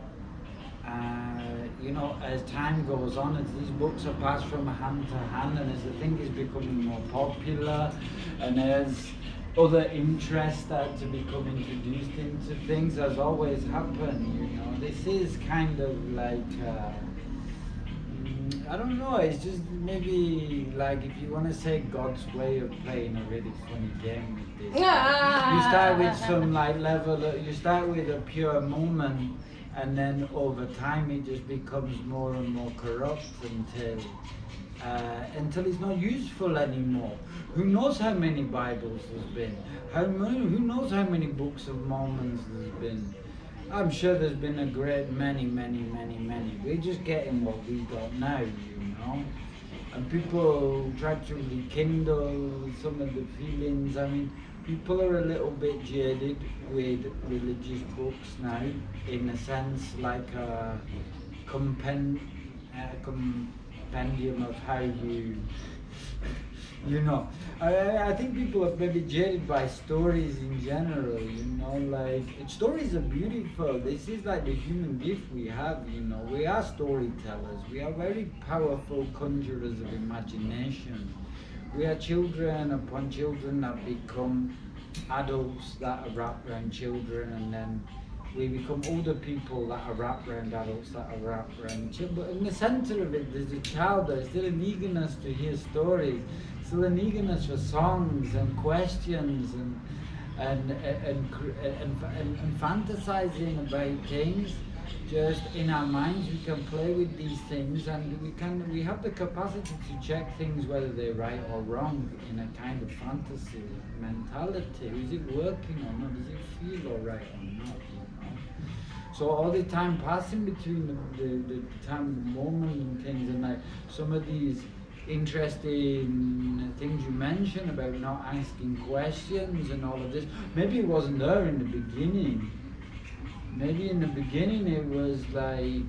as time goes on, as these books are passed from hand to hand, and as the thing is becoming more popular, and as other interests start to become introduced into things, as always happen, this is kind of like, I don't know, it's just maybe like if you want to say God's way of playing a really funny game with this. You start with some you start with a pure moment, and then over time it just becomes more and more corrupt until it's not useful anymore. Who knows how many Bibles there's been? Who knows how many books of Mormons there's been? I'm sure there's been a great many. We're just getting what we got now, And people try to rekindle some of the feelings. I mean, people are a little bit jaded with religious books now, in a sense, like compendium of how you know. I think people are maybe jaded by stories in general, you know, like stories are beautiful. This is like the human gift we have, you know. We are storytellers. We are very powerful conjurers of imagination. We are children upon children that become adults that are wrapped around children, and then we become older people that are wrapped around adults that are wrapped around children. But in the center of it, there's a child. There's still an eagerness to hear stories, still an eagerness for songs and questions and fantasizing about things. Just in our minds, we can play with these things, and we have the capacity to check things whether they're right or wrong in a kind of fantasy mentality. Is it working or not? Does it feel all right or not? You know? So all the time passing between the time of the moment and things, and like some of these interesting things you mentioned about not asking questions and all of this. Maybe it wasn't there in the beginning. Maybe in the beginning it was like,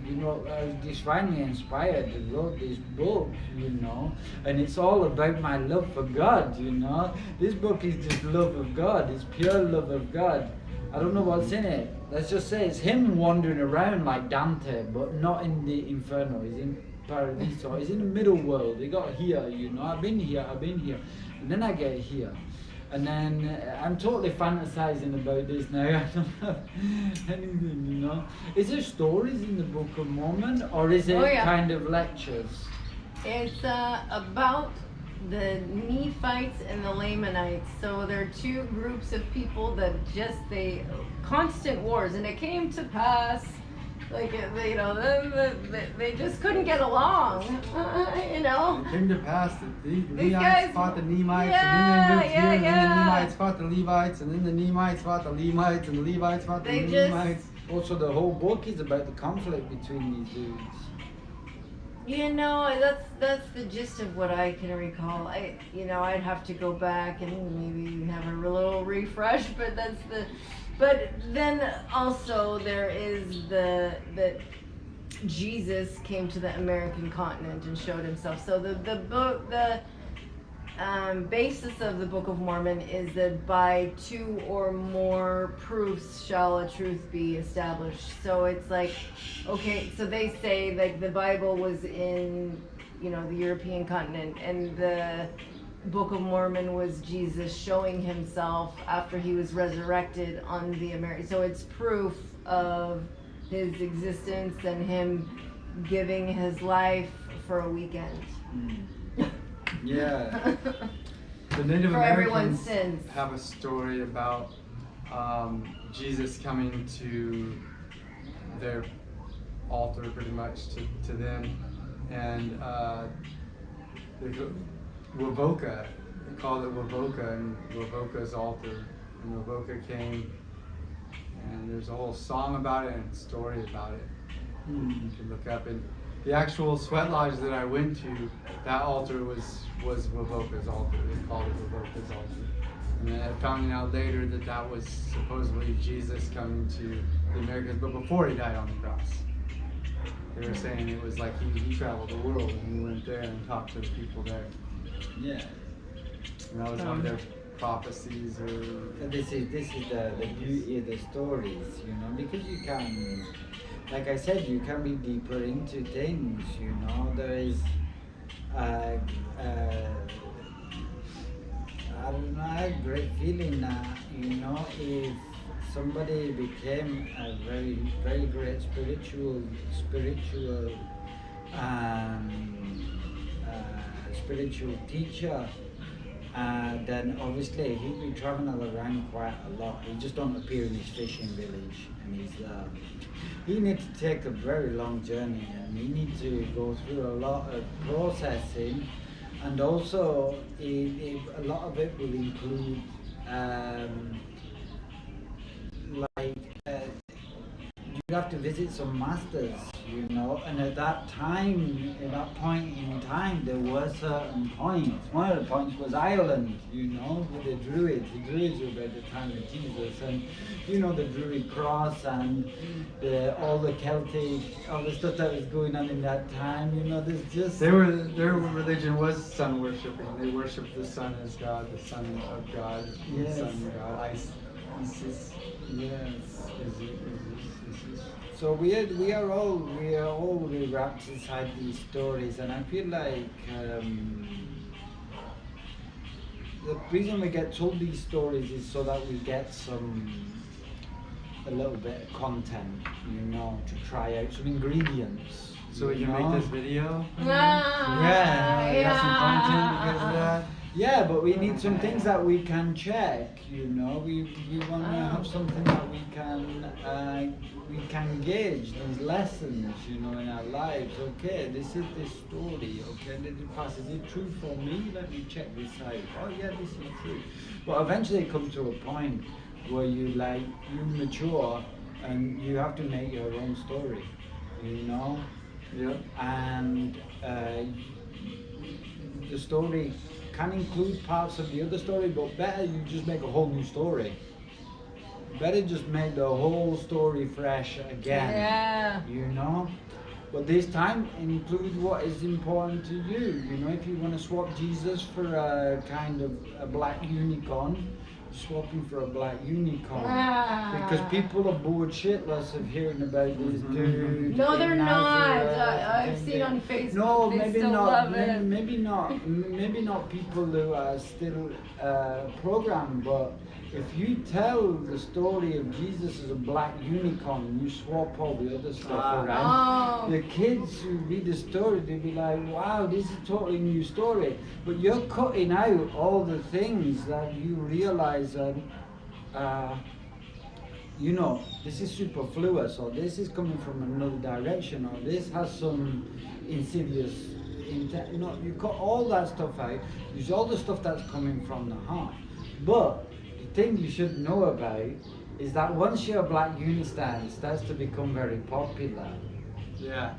you know, I was divinely inspired to wrote this book, you know, and it's all about my love for God, you know. This book is just love of God, it's pure love of God. I don't know what's in it. Let's just say it's him wandering around like Dante, but not in the Inferno. He's in Paradiso. He's in the middle world. He got here, you know. I've been here, and then I get here. And then I'm totally fantasizing about this now. I don't have anything, you know. Is there stories in the Book of Mormon, or is it kind of lectures? It's about the Nephites and the Lamanites. So there are two groups of people that constant wars, and it came to pass. Like, you know, they just couldn't get along, you know. It came to pass that the These Levites guys fought the Nemites, yeah, and then they moved here, and then the yeah. Nemites fought the Levites, and then the Nemites fought the Levites, and the Levites fought the They just- Nemites. Also, the whole book is about the conflict between these dudes. You know, that's the gist of what I can recall. I'd have to go back and maybe have a little refresh, but but then also there is that Jesus came to the American continent and showed himself. So the basis of the Book of Mormon is that by two or more proofs shall a truth be established. So it's like, okay, so they say like the Bible was in, you know, the European continent, and the Book of Mormon was Jesus showing himself after he was resurrected on the American. So it's proof of his existence and him giving his life for a weekend. Yeah. The Native For everyone's Americans sins. have a story about Jesus coming to their altar, pretty much to them, and Wovoka, they called it Wovoka, and Wovoka's altar, and Wovoka came, and there's a whole song about it and a story about it. You can look up, and the actual sweat lodge that I went to, that altar was Wovoka's altar. They called it Wovoka's altar. And then I found out later that was supposedly Jesus coming to the Americas, but before he died on the cross. They were saying it was like he traveled the world and he went there and talked to the people there. Yeah. And that was one of their prophecies or... This is the beauty of the stories, you know, because you can, like I said, you can be deeper into things, you know. There is, I don't know, I have a great feeling that, you know, if somebody became a very, very great spiritual teacher, then obviously he'd be traveling around quite a lot. He just don't appear in his fishing village, and he needs to take a very long journey, and he needs to go through a lot of processing, and also a lot of it will include you have to visit some masters, you know. And at that time, at that point in time, there were certain points. One of the points was Ireland, you know, with the Druids. The Druids were at the time of Jesus, and you know, the Druid cross and all the Celtic, all the stuff that was going on in that time. You know, there's just their religion was sun worshiping. They worshipped the sun as God, the son of God, Yes. the sun God, Isis. yes. So we are all really wrapped inside these stories, and I feel like the reason we get told these stories is so that we get a little bit of content, you know, to try out some ingredients. So we you can know? make this video. Yeah, we got some content because of that. Yeah, but we need some things that we can check, you know. We want to have something that we can gauge these lessons, you know, in our lives. Okay, this is this story. Okay, did it pass? Is it true for me? Let me check this out. Oh yeah, this is true. But eventually it comes to a point where you mature and you have to make your own story, you know. Yeah. And the story can include parts of the other story, but better you just make a whole new story. Better just make the whole story fresh again. Yeah. You know? But this time include what is important to you. You know, if you want to swap Jesus for a kind of a black unicorn, swap him for a black unicorn. Because people are bored shitless of hearing about this dude. No, in they're not. Nazareth I've and seen on Facebook. No, they maybe still not. love it. Maybe not people who are still programmed, but if you tell the story of Jesus as a black unicorn and you swap all the other stuff around, the kids who read the story, they'll be like, wow, this is a totally new story. But you're cutting out all the things that you realize that, you know, this is superfluous, or this is coming from another direction, or this has some insidious intent. You know, you cut all that stuff out, use all the stuff that's coming from the heart. But the thing you should know about is that once your black unistan starts to become very popular, Yeah.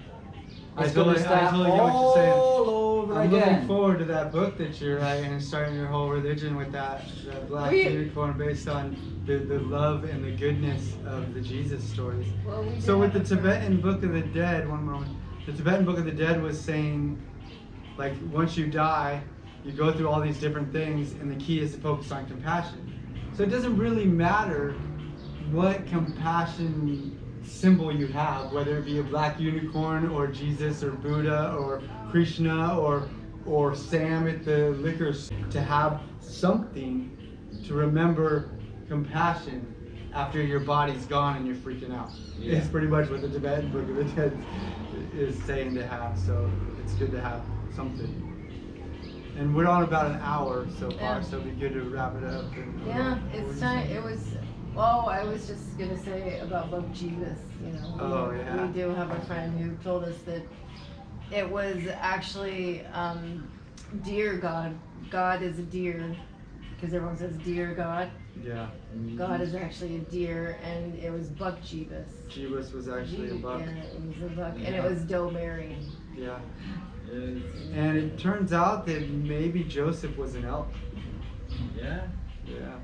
it's I going totally to start get what you're saying. all over I'm again. looking forward to that book that you're writing and starting your whole religion with that black unicorn based on the love and the goodness of the Jesus stories. Well, we So did with the have a Tibetan Book of the Dead, one moment, the Tibetan Book of the Dead was saying, like, once you die, you go through all these different things, and the key is to focus on compassion. So it doesn't really matter what compassion symbol you have, whether it be a black unicorn or Jesus or Buddha or Krishna or Sam at the liquor store, to have something to remember compassion after your body's gone and you're freaking out. Yeah. It's pretty much what the Tibetan Book of the Dead is saying to have, so it's good to have something. And we're on about an hour so far, Yeah. so it'd be good to wrap it up. And, Yeah, it's time. It was. Oh, I was just gonna say about Love Jesus. You know, Oh, yeah. we do have a friend who told us that it was actually dear God. God is a deer, because everyone says dear God. Yeah. God is actually a deer, and it was Buck Jeebus. Jeebus was actually a buck. Yeah, it was a buck, and Yeah. it was Doe Mary. Yeah. Yes. And it turns out that maybe Joseph was an elk. Yeah. Yeah.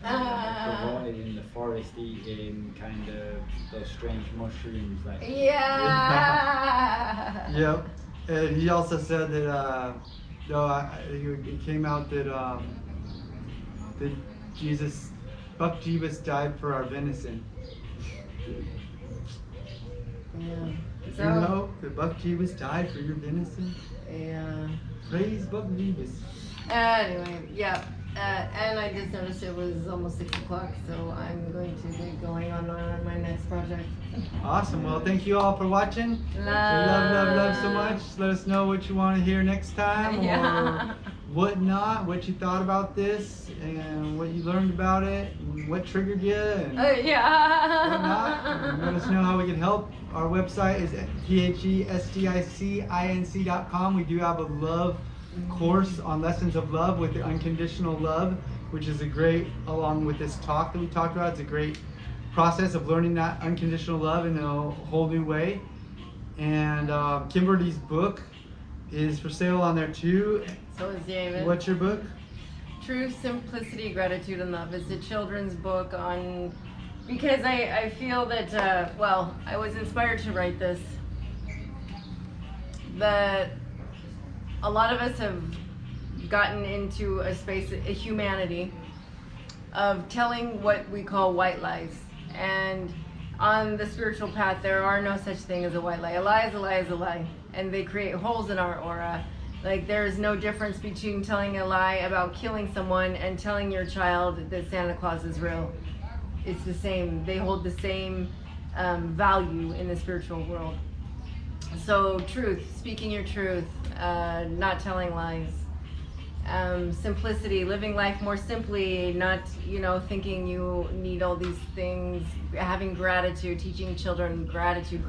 Avoid in the forest eating kind of those strange mushrooms like Yeah. Yep. And he also said that it came out that that Buck Jeebus died for our venison. Yeah. Did you know that Buck Jeebus died for your venison? Yeah. Praise Buck Jeebus. Anyway, yeah. And I just noticed it was almost 6 o'clock, so I'm going to get going on my next project. Awesome. Well, thank you all for watching. Love so much. Let us know what you want to hear next time, Yeah. or whatnot, what you thought about this, and what you learned about it, and what triggered you, and Yeah. whatnot. And let us know how we can help. Our website is thesticcinc.com. We do have a love course on lessons of love with the unconditional love, which is a great, along with this talk that we talked about, it's a great process of learning that unconditional love in a whole new way. And Kimberly's book is for sale on there too. So is David. What's your book? Truth, Simplicity, Gratitude, and Love. It's a children's book on, because I feel that, well, I was inspired to write this, that a lot of us have gotten into a space, a humanity, of telling what we call white lies. And on the spiritual path, there are no such thing as a white lie. A lie is a lie is a lie. And they create holes in our aura. Like, there is no difference between telling a lie about killing someone and telling your child that Santa Claus is real. It's the same. They hold the same value in the spiritual world. So truth, speaking your truth, not telling lies. Simplicity, living life more simply, not, thinking you need all these things. Having gratitude, teaching children gratitude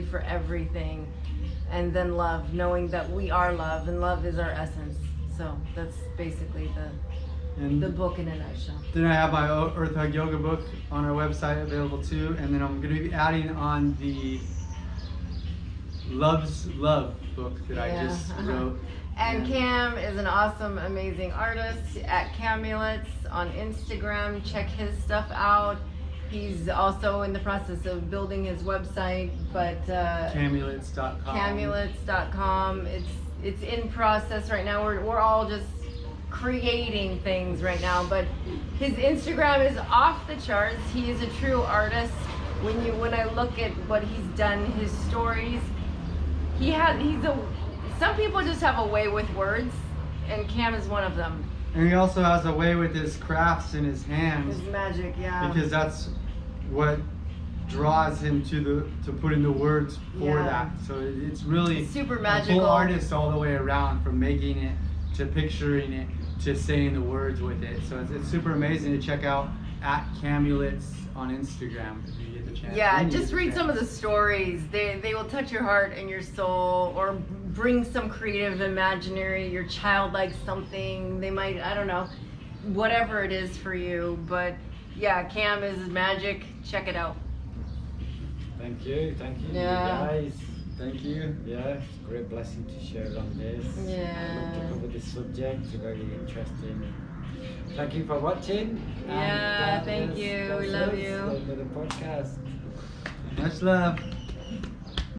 for everything. And then love, knowing that we are love, and love is our essence. So that's basically the book in a nutshell. Then I have my Earth Hug Yoga book on our website available too, and then I'm going to be adding on the Love's Love book that I just wrote. And Cam is an awesome, amazing artist at Camulets on Instagram. Check his stuff out. He's also in the process of building his website, but Camulets.com. Camulets.com. It's in process right now. We're all just creating things right now, but his Instagram is off the charts. He is a true artist. When I look at what he's done, his stories, some people just have a way with words, and Cam is one of them. And he also has a way with his crafts in his hands. His magic, yeah. Because that's what draws him to put in the words for that. So it's really super a magical. full artist all the way around, from making it to picturing it to saying the words with it. So it's super amazing to check out at Camulets on Instagram if you get the chance. Yeah, just read some of the stories. They will touch your heart and your soul, or bring some creative imaginary, your child likes something. They might, I don't know, whatever it is for you. But yeah, Cam is magic. Check it out. Thank you, Yeah. guys. Thank you. Yeah, it's a great blessing to share on this. Yeah. I love to cover this subject. It's very interesting. Thank you for watching. Yeah, thank you. We love you. End of the podcast. Much love.